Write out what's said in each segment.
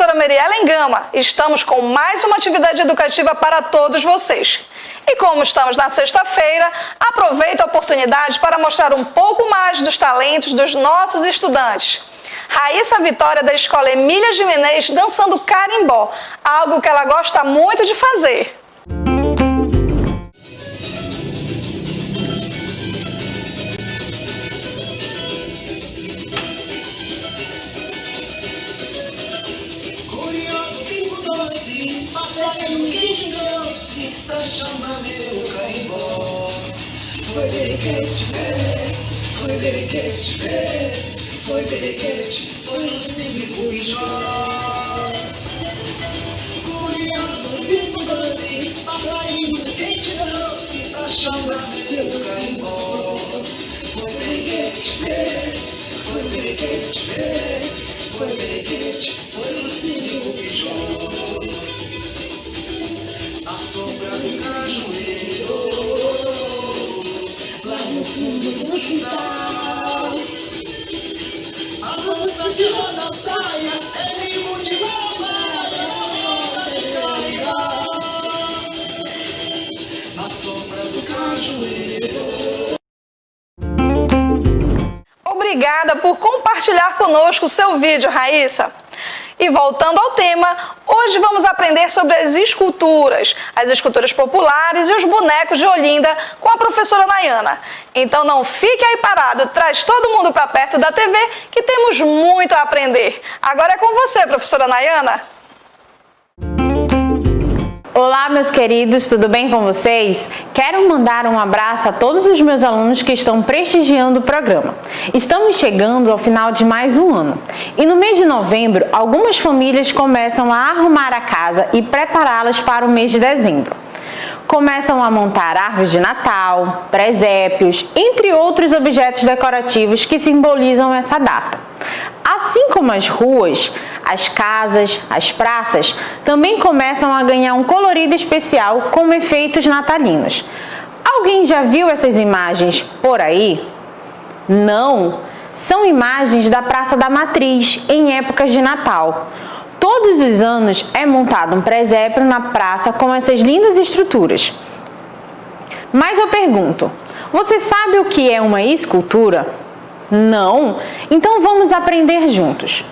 professora Mariellen Gama. Estamos com mais uma atividade educativa para todos vocês. E como estamos na sexta-feira, aproveito a oportunidade para mostrar um pouco mais dos talentos dos nossos estudantes. Raíssa Vitória, da Escola Emília Gimenez, dançando carimbó, algo que ela gosta muito de fazer. Passarinho que te trouxe pra chamar meu carimbó. Foi berequete, foi berequete, foi berequete, foi o cívico e Jó. Curiando, bico doce, passarinho que te trouxe pra chamar meu carimbó. Foi berequete, foi berequete, foi berequete, foi o cívico e Jó. A sombra do cajueiro, lá no fundo do quintal. A moça que roda a saia é rimo de roubalha, roda de carregar. A sombra do cajueiro. Obrigada por compartilhar conosco o seu vídeo, Raíssa. E voltando ao tema, hoje vamos aprender sobre as esculturas populares e os bonecos de Olinda com a professora Nayana. Então não fique aí parado, traz todo mundo para perto da TV que temos muito a aprender. Agora é com você, professora Nayana. Olá, meus queridos, tudo bem com vocês? Quero mandar um abraço a todos os meus alunos que estão prestigiando o programa. Estamos chegando ao final de mais um ano e no mês de novembro, algumas famílias começam a arrumar a casa e prepará-las para o mês de dezembro. Começam a montar árvores de Natal, presépios, entre outros objetos decorativos que simbolizam essa data. Assim como as ruas, as casas, as praças também começam a ganhar um colorido especial com efeitos natalinos. Alguém já viu essas imagens por aí? Não? São imagens da Praça da Matriz em épocas de Natal. Todos os anos é montado um presépio na praça com essas lindas estruturas. Mas eu pergunto, você sabe o que é uma escultura? Não? Então vamos aprender juntos.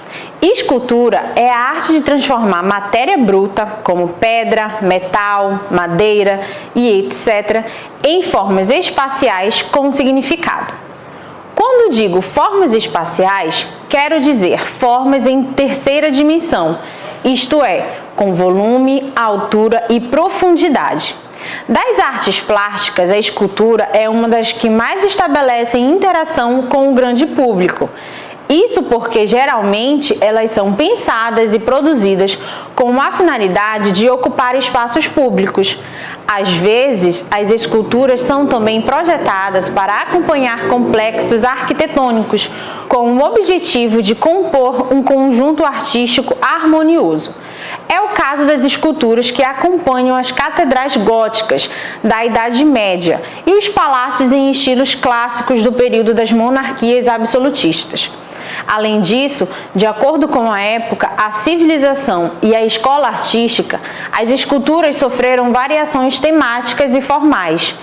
Escultura é a arte de transformar matéria bruta, como pedra, metal, madeira e etc., em formas espaciais com significado. Quando digo formas espaciais, quero dizer formas em terceira dimensão, isto é, com volume, altura e profundidade. Das artes plásticas, a escultura é uma das que mais estabelecem interação com o grande público. Isso porque, geralmente, elas são pensadas e produzidas com a finalidade de ocupar espaços públicos. Às vezes, as esculturas são também projetadas para acompanhar complexos arquitetônicos, com o objetivo de compor um conjunto artístico harmonioso. É o caso das esculturas que acompanham as catedrais góticas da Idade Média e os palácios em estilos clássicos do período das monarquias absolutistas. Além disso, de acordo com a época, a civilização e a escola artística, as esculturas sofreram variações temáticas e formais.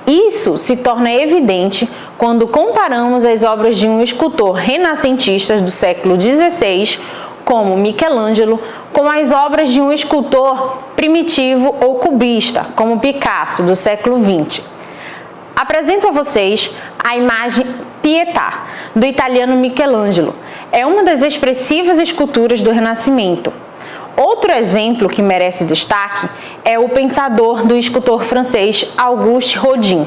Isso se torna evidente quando comparamos as obras de um escultor renascentista do século XVI, como Michelangelo, com as obras de um escultor primitivo ou cubista, como Picasso, do século XX. Apresento a vocês a imagem Pietà, do italiano Michelangelo. É uma das expressivas esculturas do Renascimento. Outro exemplo que merece destaque é o Pensador, do escultor francês Auguste Rodin.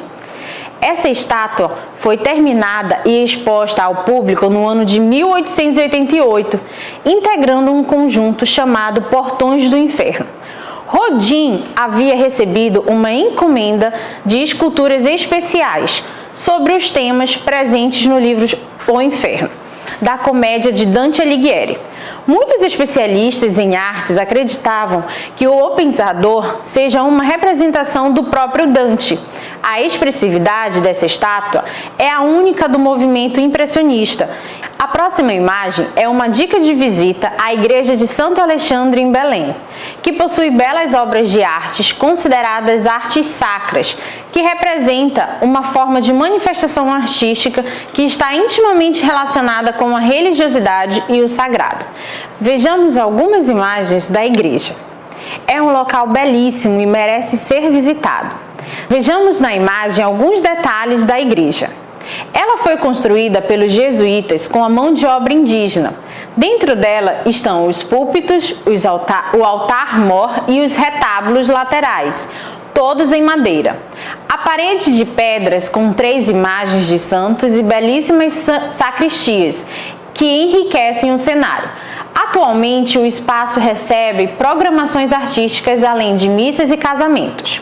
Essa estátua foi terminada e exposta ao público no ano de 1888, integrando um conjunto chamado Portões do Inferno. Rodin havia recebido uma encomenda de esculturas especiais sobre os temas presentes no livro O Inferno, da comédia de Dante Alighieri. Muitos especialistas em artes acreditavam que o Pensador seja uma representação do próprio Dante. A expressividade dessa estátua é a única do movimento impressionista. A próxima imagem é uma dica de visita à Igreja de Santo Alexandre em Belém, que possui belas obras de artes consideradas artes sacras, que representa uma forma de manifestação artística que está intimamente relacionada com a religiosidade e o sagrado. Vejamos algumas imagens da igreja. É um local belíssimo e merece ser visitado. Vejamos na imagem alguns detalhes da igreja. Ela foi construída pelos jesuítas com a mão de obra indígena. Dentro dela estão os púlpitos, o altar-mor e os retábulos laterais, todos em madeira. A parede de pedras com 3 imagens de santos e belíssimas sacristias que enriquecem o cenário. Atualmente, o espaço recebe programações artísticas além de missas e casamentos.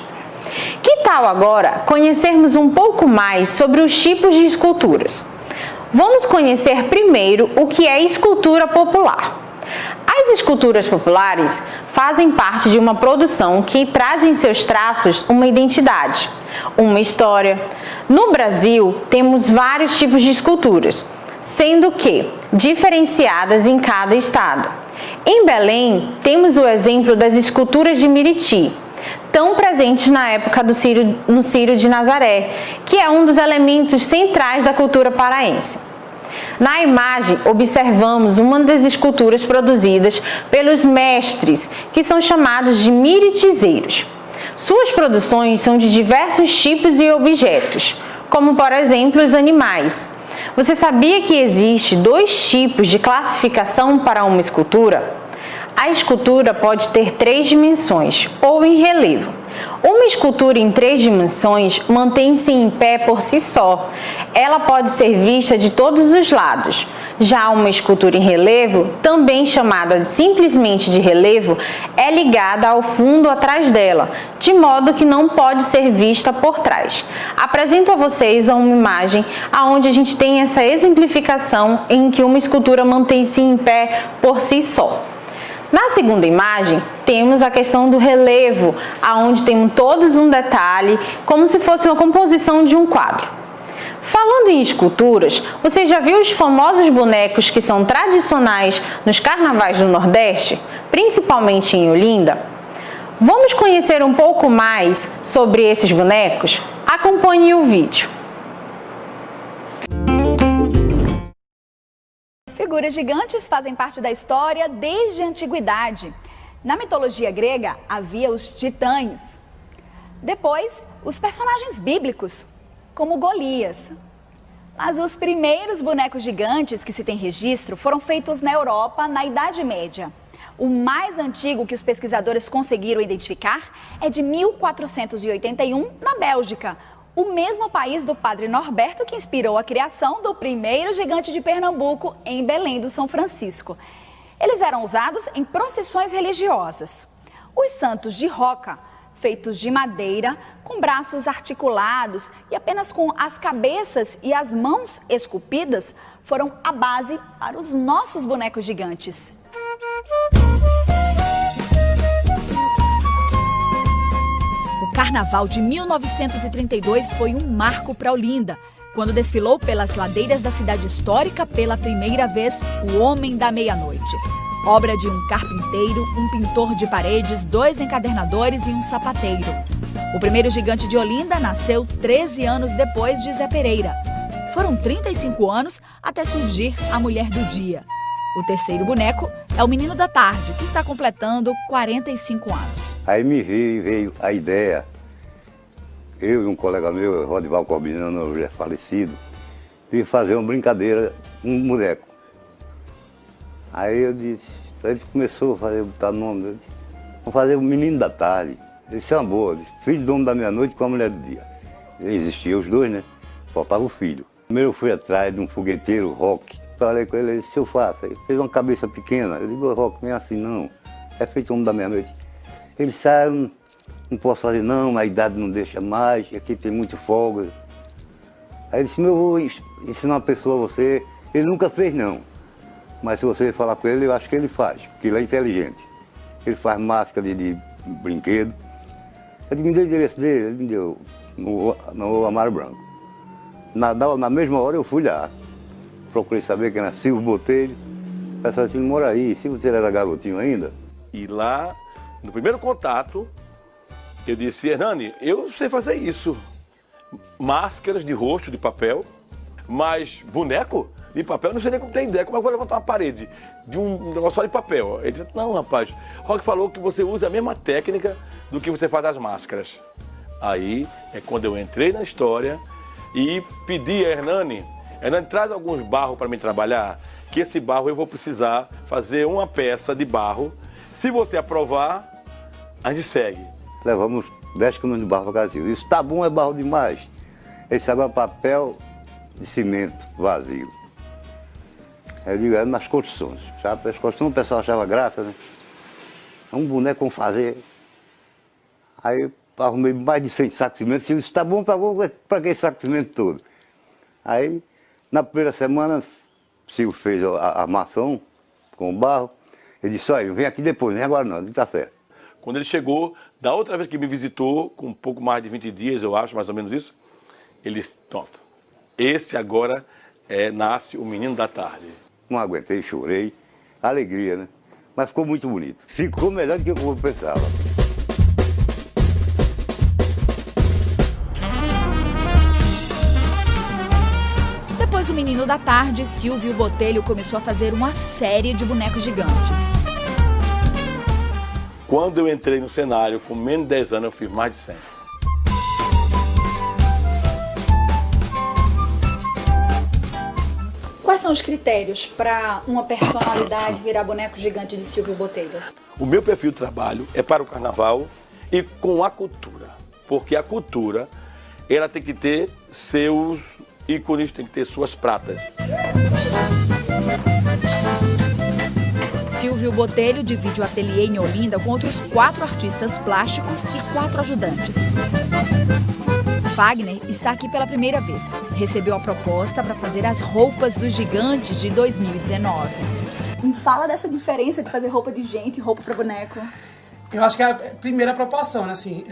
Que tal agora conhecermos um pouco mais sobre os tipos de esculturas? Vamos conhecer primeiro o que é escultura popular. As esculturas populares fazem parte de uma produção que traz em seus traços uma identidade, uma história. No Brasil, temos vários tipos de esculturas, sendo que diferenciadas em cada estado. Em Belém, temos o exemplo das esculturas de Miriti, tão presentes na época no Círio de Nazaré, que é um dos elementos centrais da cultura paraense. Na imagem, observamos uma das esculturas produzidas pelos mestres, que são chamados de miritizeiros. Suas produções são de diversos tipos e objetos, como por exemplo os animais. Você sabia que existe 2 tipos de classificação para uma escultura? A escultura pode ter 3 dimensões ou em relevo. Uma escultura em 3 dimensões mantém-se em pé por si só. Ela pode ser vista de todos os lados. Já uma escultura em relevo, também chamada simplesmente de relevo, é ligada ao fundo atrás dela, de modo que não pode ser vista por trás. Apresento a vocês uma imagem onde a gente tem essa exemplificação em que uma escultura mantém-se em pé por si só. Na segunda imagem, temos a questão do relevo, onde temos todos um detalhe, como se fosse uma composição de um quadro. Falando em esculturas, você já viu os famosos bonecos que são tradicionais nos carnavais do Nordeste, principalmente em Olinda? Vamos conhecer um pouco mais sobre esses bonecos? Acompanhe o vídeo. Figuras gigantes fazem parte da história desde a antiguidade. Na mitologia grega, havia os titãs. Depois, os personagens bíblicos, como Golias. Mas os primeiros bonecos gigantes que se tem registro foram feitos na Europa na Idade Média. O mais antigo que os pesquisadores conseguiram identificar é de 1481, na Bélgica, o mesmo país do padre Norberto que inspirou a criação do primeiro gigante de Pernambuco em Belém do São Francisco. Eles eram usados em procissões religiosas. Os santos de roca, feitos de madeira, com braços articulados e apenas com as cabeças e as mãos esculpidas, foram a base para os nossos bonecos gigantes. O Carnaval de 1932 foi um marco para Olinda, quando desfilou pelas ladeiras da cidade histórica pela primeira vez o Homem da Meia-Noite. Obra de um carpinteiro, um pintor de paredes, 2 encadernadores e um sapateiro. O primeiro gigante de Olinda nasceu 13 anos depois de Zé Pereira. Foram 35 anos até surgir a Mulher do Dia. O terceiro boneco é o Menino da Tarde, que está completando 45 anos. Aí me veio a ideia, eu e um colega meu, Rodival Corbiniano, já falecido, de fazer uma brincadeira, um boneco. Aí eu disse, ele começou a fazer, botar nome dele, vamos fazer o Menino da Tarde. Ele disse, é uma boa, disse, filho do Homem da Meia-Noite com a Mulher do Dia. Existiam os 2, né? Faltava o filho. Primeiro eu fui atrás de um fogueteiro, Rock. Falei com ele, ele disse, se eu faço. Ele fez uma cabeça pequena. Eu digo, Rock, não é assim não. É feito Homem da Meia-Noite. Ele disse, eu não posso fazer não, a idade não deixa mais, aqui tem muito folga. Aí ele disse, eu vou ensinar uma pessoa a você. Ele nunca fez não. Mas se você falar com ele, eu acho que ele faz, porque ele é inteligente. Ele faz máscara de brinquedo. Ele me deu o endereço dele, ele me deu no Amaro Branco. Na mesma hora eu fui lá. procurei saber quem era Silvio Botelho. O pessoal disse, mora aí, Silvio Botelho era garotinho ainda. E lá, no primeiro contato, eu disse, Hernani, eu sei fazer isso. Máscaras de rosto, de papel, mas boneco de papel, não sei nem como tem ideia, como é que eu vou levantar uma parede de um negócio só de papel? Ele disse, não, rapaz, Rock falou que você usa a mesma técnica do que você faz as máscaras. Aí é quando eu entrei na história e pedi a Hernani, traz alguns barros para mim trabalhar, que esse barro eu vou precisar fazer uma peça de barro. Se você aprovar, a gente segue. Levamos 10 quilos de barro para Brasil. Isso tá bom, é barro demais. Esse agora é papel de cimento vazio. Eu digo, é nas construções, sabe? As construções o pessoal achava graça, né? É um boneco com fazer. Aí eu arrumei mais de 100 sacos de cimento. Isso tá bom, para que saco de cimento todo? Aí, na primeira semana, o Silvio fez a armação com o barro. Ele disse, olha, vem aqui depois, nem agora não, tá certo. Quando ele chegou, da outra vez que me visitou, com um pouco mais de 20 dias, eu acho, mais ou menos isso, ele disse, pronto, esse agora nasce o Menino da Tarde. Não aguentei, chorei, alegria, né? Mas ficou muito bonito. Ficou melhor do que eu pensava. Depois do Menino da Tarde, Silvio Botelho começou a fazer uma série de bonecos gigantes. Quando eu entrei no cenário, com menos de 10 anos, eu fiz mais de 100. Quais são os critérios para uma personalidade virar boneco gigante de Silvio Botelho? O meu perfil de trabalho é para o carnaval e com a cultura. Porque a cultura, ela tem que ter seus ícones, tem que ter suas pratas. Silvio Botelho divide o ateliê em Olinda com outros 4 artistas plásticos e 4 ajudantes. Wagner está aqui pela primeira vez. Recebeu a proposta para fazer as roupas dos gigantes de 2019. Me fala dessa diferença de fazer roupa de gente e roupa para boneco. Eu acho que é a primeira proporção, né? Assim,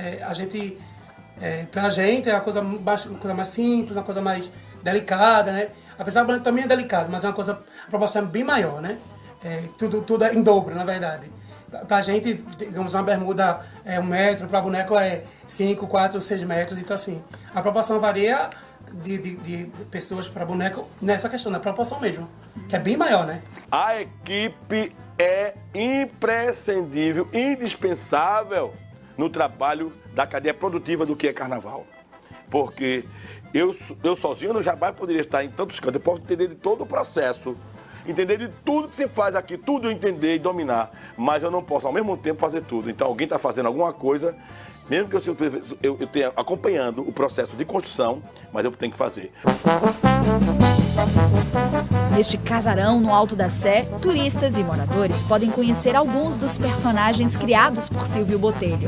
pra gente é uma coisa mais simples, uma coisa mais delicada, né? Apesar do boneco também é delicado, mas é uma coisa, a proporção é bem maior, né? Tudo é em dobro, na verdade. Pra gente, digamos, uma bermuda é 1 metro, pra boneco é 5, 4, 6 metros, então assim, a proporção varia de pessoas para boneco nessa questão, na proporção mesmo, que é bem maior, né? A equipe é imprescindível, indispensável no trabalho da cadeia produtiva do que é carnaval. Porque eu sozinho não jamais poderia estar em tantos cantos, eu posso entender de todo o processo, entender de tudo que se faz aqui, tudo eu entender e dominar, mas eu não posso ao mesmo tempo fazer tudo. Então alguém está fazendo alguma coisa, mesmo que eu esteja acompanhando o processo de construção, mas eu tenho que fazer. Neste casarão no Alto da Sé, turistas e moradores podem conhecer alguns dos personagens criados por Silvio Botelho.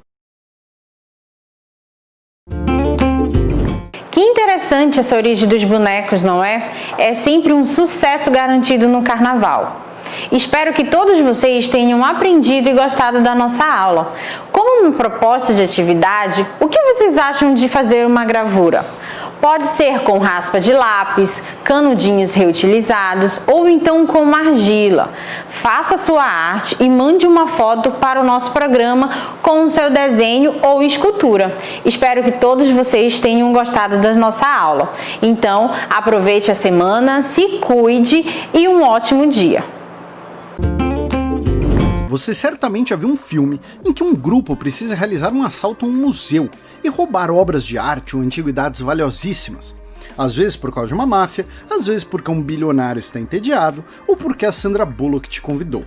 Que interessante essa origem dos bonecos, não é? É sempre um sucesso garantido no carnaval. Espero que todos vocês tenham aprendido e gostado da nossa aula. Como uma proposta de atividade, o que vocês acham de fazer uma gravura? Pode ser com raspa de lápis, canudinhos reutilizados ou então com uma argila. Faça sua arte e mande uma foto para o nosso programa com o seu desenho ou escultura. Espero que todos vocês tenham gostado da nossa aula. Então, aproveite a semana, se cuide e um ótimo dia. Você certamente já viu um filme em que um grupo precisa realizar um assalto a um museu e roubar obras de arte ou antiguidades valiosíssimas. Às vezes por causa de uma máfia, às vezes porque um bilionário está entediado ou porque a Sandra Bullock te convidou.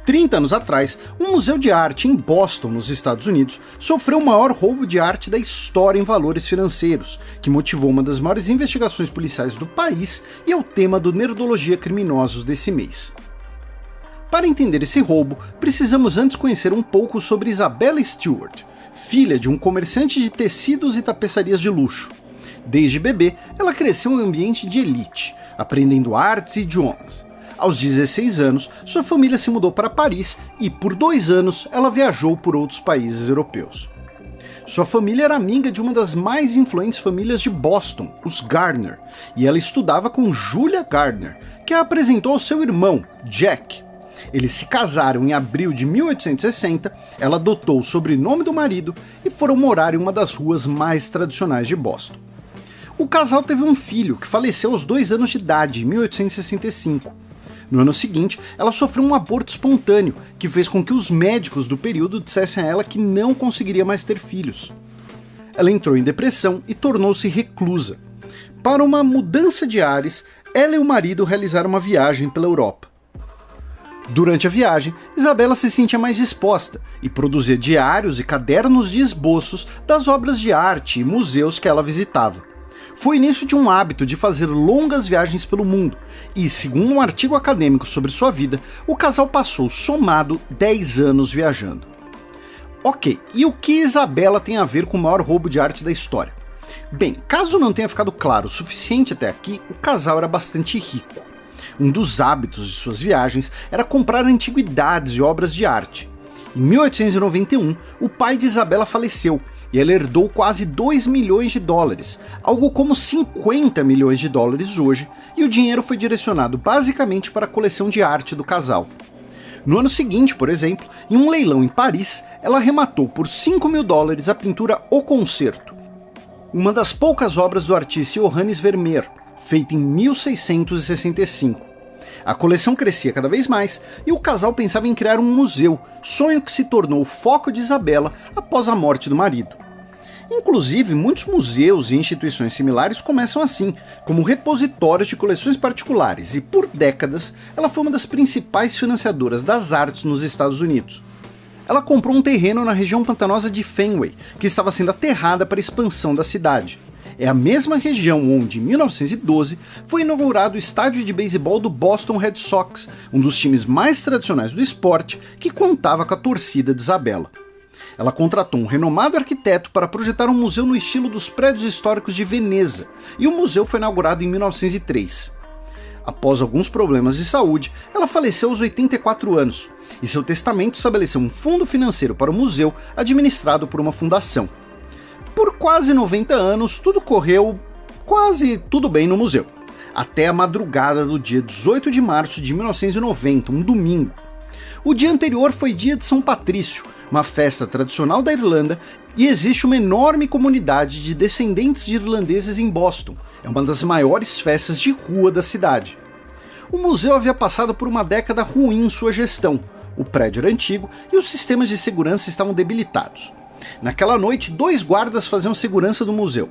30 anos atrás, um museu de arte em Boston, nos Estados Unidos, sofreu o maior roubo de arte da história em valores financeiros, que motivou uma das maiores investigações policiais do país e é o tema do Nerdologia Criminosos desse mês. Para entender esse roubo, precisamos antes conhecer um pouco sobre Isabella Stewart, filha de um comerciante de tecidos e tapeçarias de luxo. Desde bebê, ela cresceu em um ambiente de elite, aprendendo artes e idiomas. Aos 16 anos, sua família se mudou para Paris e, por 2 anos, ela viajou por outros países europeus. Sua família era amiga de uma das mais influentes famílias de Boston, os Gardner, e ela estudava com Julia Gardner, que a apresentou ao seu irmão, Jack. Eles se casaram em abril de 1860, ela adotou o sobrenome do marido e foram morar em uma das ruas mais tradicionais de Boston. O casal teve um filho que faleceu aos 2 anos de idade, em 1865. No ano seguinte, ela sofreu um aborto espontâneo, que fez com que os médicos do período dissessem a ela que não conseguiria mais ter filhos. Ela entrou em depressão e tornou-se reclusa. Para uma mudança de ares, ela e o marido realizaram uma viagem pela Europa. Durante a viagem, Isabela se sentia mais disposta e produzia diários e cadernos de esboços das obras de arte e museus que ela visitava. Foi o início de um hábito de fazer longas viagens pelo mundo, e, segundo um artigo acadêmico sobre sua vida, o casal passou somado 10 anos viajando. Ok, e o que Isabela tem a ver com o maior roubo de arte da história? Bem, caso não tenha ficado claro o suficiente até aqui, o casal era bastante rico. Um dos hábitos de suas viagens era comprar antiguidades e obras de arte. Em 1891, o pai de Isabela faleceu, e ela herdou quase 2 milhões de dólares, algo como 50 milhões de dólares hoje, e o dinheiro foi direcionado basicamente para a coleção de arte do casal. No ano seguinte, por exemplo, em um leilão em Paris, ela arrematou por 5 mil dólares a pintura O Concerto, uma das poucas obras do artista Johannes Vermeer, feita em 1665. A coleção crescia cada vez mais e o casal pensava em criar um museu, sonho que se tornou o foco de Isabela após a morte do marido. Inclusive, muitos museus e instituições similares começam assim, como repositórios de coleções particulares, e por décadas ela foi uma das principais financiadoras das artes nos Estados Unidos. Ela comprou um terreno na região pantanosa de Fenway, que estava sendo aterrada para a expansão da cidade. É a mesma região onde, em 1912, foi inaugurado o estádio de beisebol do Boston Red Sox, um dos times mais tradicionais do esporte, que contava com a torcida de Isabela. Ela contratou um renomado arquiteto para projetar um museu no estilo dos prédios históricos de Veneza, e o museu foi inaugurado em 1903. Após alguns problemas de saúde, ela faleceu aos 84 anos, e seu testamento estabeleceu um fundo financeiro para o museu administrado por uma fundação. Por quase 90 anos, tudo correu quase tudo bem no museu, até a madrugada do dia 18 de março de 1990, um domingo. O dia anterior foi dia de São Patrício, uma festa tradicional da Irlanda, e existe uma enorme comunidade de descendentes de irlandeses em Boston. É uma das maiores festas de rua da cidade. O museu havia passado por uma década ruim em sua gestão. O prédio era antigo e os sistemas de segurança estavam debilitados. Naquela noite, 2 guardas faziam segurança do museu,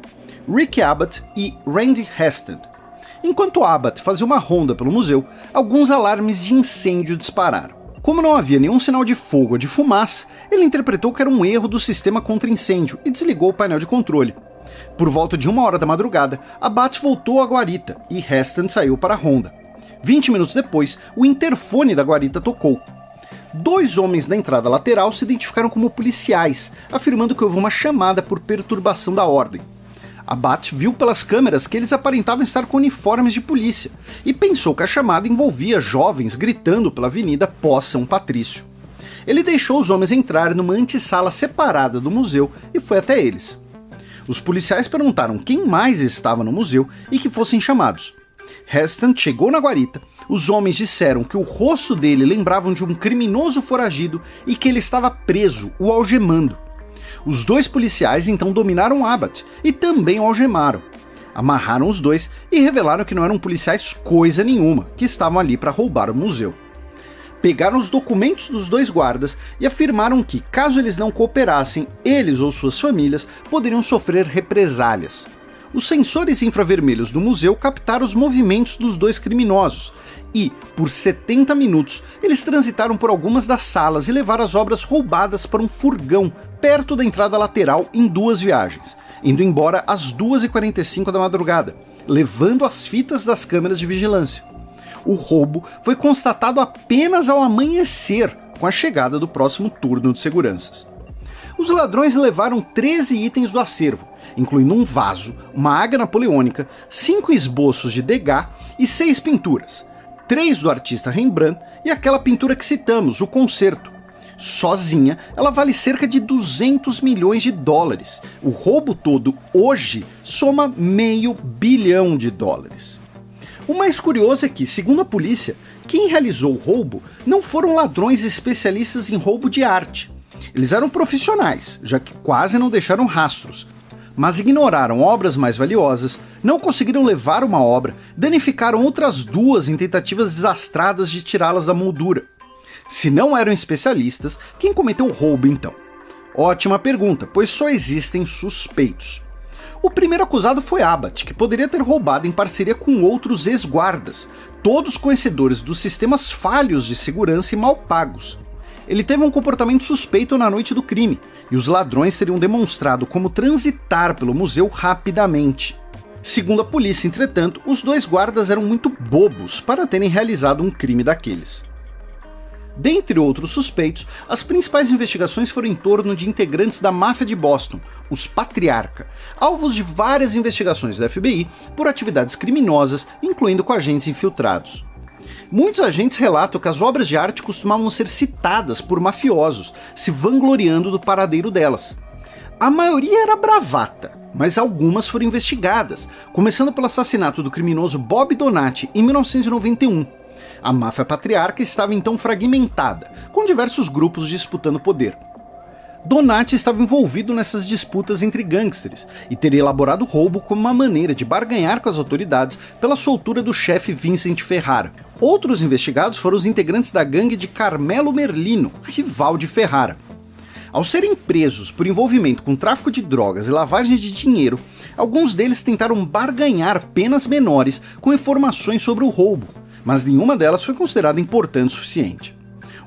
Rick Abbott e Randy Heston. Enquanto Abbott fazia uma ronda pelo museu, alguns alarmes de incêndio dispararam. Como não havia nenhum sinal de fogo ou de fumaça, ele interpretou que era um erro do sistema contra incêndio e desligou o painel de controle. Por volta de 1h da madrugada, Abbott voltou à guarita e Heston saiu para a ronda. 20 minutos depois, o interfone da guarita tocou. 2 homens na entrada lateral se identificaram como policiais, afirmando que houve uma chamada por perturbação da ordem. Abbott viu pelas câmeras que eles aparentavam estar com uniformes de polícia e pensou que a chamada envolvia jovens gritando pela avenida pós São Patrício. Ele deixou os homens entrarem numa antessala separada do museu e foi até eles. Os policiais perguntaram quem mais estava no museu e que fossem chamados. Heston chegou na guarita, os homens disseram que o rosto dele lembrava de um criminoso foragido e que ele estava preso, o algemando. Os 2 policiais então dominaram Abbott e também o algemaram. Amarraram os 2 e revelaram que não eram policiais coisa nenhuma, que estavam ali para roubar o museu. Pegaram os documentos dos 2 guardas e afirmaram que, caso eles não cooperassem, eles ou suas famílias poderiam sofrer represálias. Os sensores infravermelhos do museu captaram os movimentos dos 2 criminosos e, por 70 minutos, eles transitaram por algumas das salas e levaram as obras roubadas para um furgão perto da entrada lateral em 2 viagens, indo embora às 2h45 da madrugada, levando as fitas das câmeras de vigilância. O roubo foi constatado apenas ao amanhecer, com a chegada do próximo turno de seguranças. Os ladrões levaram 13 itens do acervo, incluindo um vaso, uma águia napoleônica, 5 esboços de Degas e 6 pinturas, 3 do artista Rembrandt e aquela pintura que citamos, O Concerto. Sozinha, ela vale cerca de 200 milhões de dólares. O roubo todo, hoje, soma $500 bilhão. O mais curioso é que, segundo a polícia, quem realizou o roubo não foram ladrões especialistas em roubo de arte. Eles eram profissionais, já que quase não deixaram rastros, mas ignoraram obras mais valiosas, não conseguiram levar uma obra, danificaram outras 2 em tentativas desastradas de tirá-las da moldura. Se não eram especialistas, quem cometeu o roubo então? Ótima pergunta, pois só existem suspeitos. O primeiro acusado foi Abbott, que poderia ter roubado em parceria com outros ex-guardas, todos conhecedores dos sistemas falhos de segurança e mal pagos. Ele teve um comportamento suspeito na noite do crime, e os ladrões teriam demonstrado como transitar pelo museu rapidamente. Segundo a polícia, entretanto, os 2 guardas eram muito bobos para terem realizado um crime daqueles. Dentre outros suspeitos, as principais investigações foram em torno de integrantes da máfia de Boston, os Patriarca, alvos de várias investigações da FBI por atividades criminosas, incluindo com agentes infiltrados. Muitos agentes relatam que as obras de arte costumavam ser citadas por mafiosos, se vangloriando do paradeiro delas. A maioria era bravata, mas algumas foram investigadas, começando pelo assassinato do criminoso Bob Donati em 1991. A máfia patriarca estava então fragmentada, com diversos grupos disputando poder. Donati estava envolvido nessas disputas entre gangsters e teria elaborado o roubo como uma maneira de barganhar com as autoridades pela soltura do chefe Vincent Ferrara. Outros investigados foram os integrantes da gangue de Carmelo Merlino, rival de Ferrara. Ao serem presos por envolvimento com tráfico de drogas e lavagem de dinheiro, alguns deles tentaram barganhar penas menores com informações sobre o roubo, mas nenhuma delas foi considerada importante o suficiente.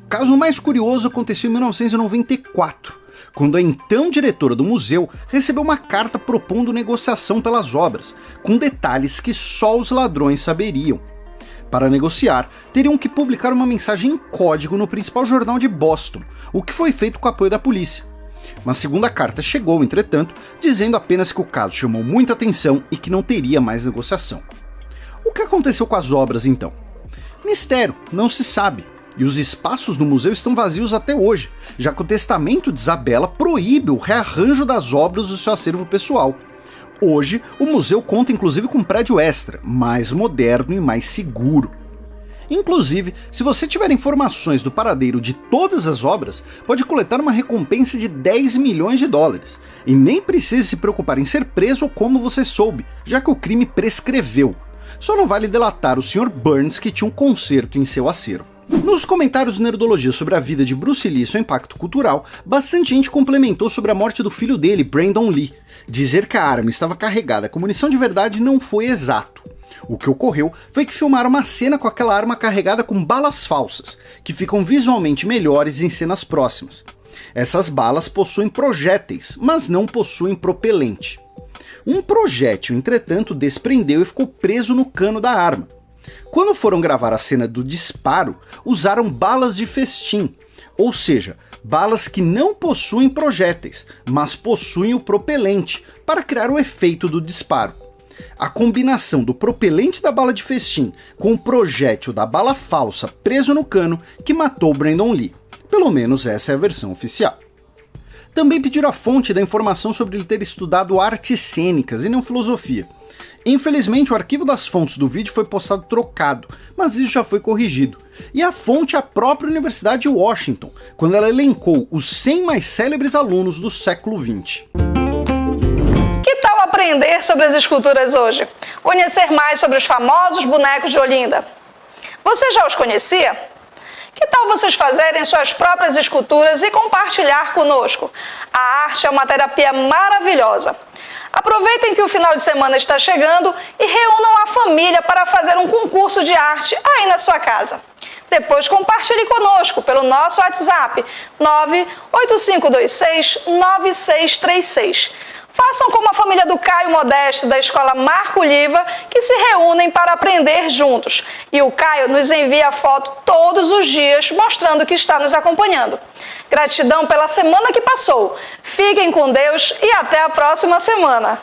O caso mais curioso aconteceu em 1994, quando a então diretora do museu recebeu uma carta propondo negociação pelas obras, com detalhes que só os ladrões saberiam. Para negociar, teriam que publicar uma mensagem em código no principal jornal de Boston, o que foi feito com o apoio da polícia. Uma segunda carta chegou, entretanto, dizendo apenas que o caso chamou muita atenção e que não teria mais negociação. O que aconteceu com as obras então? Mistério, não se sabe. E os espaços no museu estão vazios até hoje, já que o testamento de Isabela proíbe o rearranjo das obras do seu acervo pessoal. Hoje, o museu conta inclusive com um prédio extra, mais moderno e mais seguro. Inclusive, se você tiver informações do paradeiro de todas as obras, pode coletar uma recompensa de $10 milhões. E nem precisa se preocupar em ser preso ou como você soube, já que o crime prescreveu. Só não vale delatar o Sr. Burns, que tinha um concerto em seu acervo. Nos comentários do Nerdologia sobre a vida de Bruce Lee e seu impacto cultural, bastante gente complementou sobre a morte do filho dele, Brandon Lee. Dizer que a arma estava carregada com munição de verdade não foi exato. O que ocorreu foi que filmaram uma cena com aquela arma carregada com balas falsas, que ficam visualmente melhores em cenas próximas. Essas balas possuem projéteis, mas não possuem propelente. Um projétil, entretanto, desprendeu e ficou preso no cano da arma. Quando foram gravar a cena do disparo, usaram balas de festim, ou seja, balas que não possuem projéteis, mas possuem o propelente, para criar o efeito do disparo. A combinação do propelente da bala de festim com o projétil da bala falsa preso no cano que matou Brandon Lee. Pelo menos essa é a versão oficial. Também pediram a fonte da informação sobre ele ter estudado artes cênicas e não filosofia. Infelizmente, o arquivo das fontes do vídeo foi postado trocado, mas isso já foi corrigido. E a fonte é a própria Universidade de Washington, quando ela elencou os 100 mais célebres alunos do século XX. Que tal aprender sobre as esculturas hoje? Conhecer mais sobre os famosos bonecos de Olinda? Você já os conhecia? Que tal vocês fazerem suas próprias esculturas e compartilhar conosco? A arte é uma terapia maravilhosa. Aproveitem que o final de semana está chegando e reúnam a família para fazer um concurso de arte aí na sua casa. Depois compartilhe conosco pelo nosso WhatsApp 985269636. Façam como a família do Caio Modesto da Escola Marco Liva, que se reúnem para aprender juntos. E o Caio nos envia foto todos os dias mostrando que está nos acompanhando. Gratidão pela semana que passou. Fiquem com Deus e até a próxima semana.